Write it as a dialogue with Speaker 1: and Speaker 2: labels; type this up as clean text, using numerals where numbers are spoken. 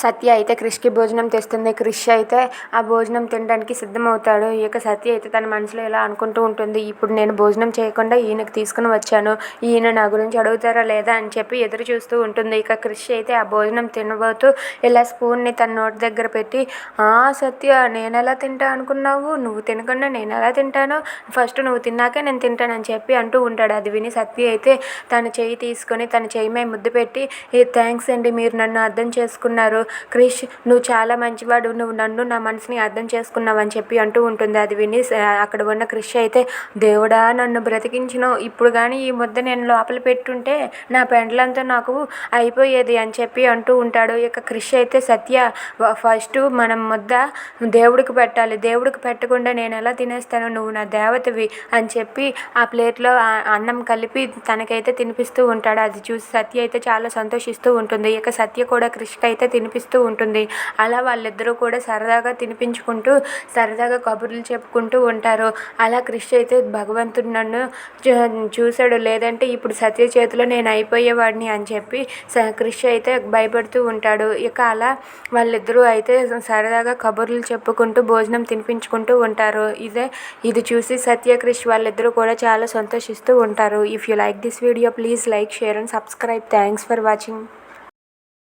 Speaker 1: సత్య అయితే క్రిష్కి భోజనం తెస్తుంది. క్రిష్ అయితే ఆ భోజనం తినడానికి సిద్ధమవుతాడు. ఇక సత్య అయితే తన మనసులో ఇలా అనుకుంటూ ఉంటుంది, ఇప్పుడు నేను భోజనం చేయకుండా ఈయనకు తీసుకుని వచ్చాను, ఈయన నా గురించి అడుగుతారా లేదా అని చెప్పి ఎదురు చూస్తూ ఉంటుంది. ఇక క్రిష్ అయితే ఆ భోజనం తినబోతూ ఇలా స్పూన్ని తన నోటి దగ్గర పెట్టి, సత్య నేను ఎలా తింటా అనుకున్నావు, నువ్వు తినకుండా నేను ఎలా తింటాను, ఫస్ట్ నువ్వు తిన్నాకే నేను తింటానని చెప్పి అంటూ ఉంటాడు. అది విని సత్య అయితే తన చెయ్యి తీసుకొని తన చెయ్యి మీద ముద్దు పెట్టి, థ్యాంక్స్ అండి, మీరు నన్ను అర్థం చేసుకున్నారు, క్రిష్ నువ్వు చాలా మంచివాడు, నువ్వు నన్ను నా మనసుని అర్థం చేసుకున్నావు అని చెప్పి అంటూ ఉంటుంది. అది విని అక్కడ ఉన్న క్రిష్ అయితే, దేవుడా నన్ను బ్రతికించినో, ఇప్పుడు కానీ ఈ ముద్ద నేను లోపల పెట్టుంటే నా పెండ్లంతా నాకు అయిపోయేది అని చెప్పి అంటూ ఉంటాడు. ఇక క్రిష్ అయితే, సత్య ఫస్ట్ మనం ముద్ద దేవుడికి పెట్టాలి, దేవుడికి పెట్టకుండా నేను ఎలా తినేస్తాను, నువ్వు నా దేవతవి అని చెప్పి ఆ ప్లేట్లో అన్నం కలిపి తనకైతే తినిపిస్తూ ఉంటాడు. అది చూసి సత్య అయితే చాలా సంతోషిస్తూ ఉంటుంది. ఇక సత్య కూడా క్రిష్కి అయితే తినిపిస్తూ ఉంటుంది. అలా వాళ్ళిద్దరూ కూడా సరదాగా తినిపించుకుంటూ సరదాగా కబుర్లు చెప్పుకుంటూ ఉంటారు. అలా క్రిష్ అయితే భగవంతుడు నన్ను చూశాడు, లేదంటే ఇప్పుడు సత్య చేతిలో నేను అయిపోయేవాడిని అని చెప్పి క్రిష్ అయితే భయపడుతూ ఉంటాడు. ఇక అలా వాళ్ళిద్దరూ అయితే సరదాగా కబుర్లు చెప్పుకుంటూ భోజనం తినిపించుకుంటూ ఉంటారు. ఇది చూసి సత్య క్రిష్ వాళ్ళిద్దరూ కూడా చాలా సంతోషిస్తూ ఉంటారు. If you like this video please like, share and subscribe. Thanks for watching.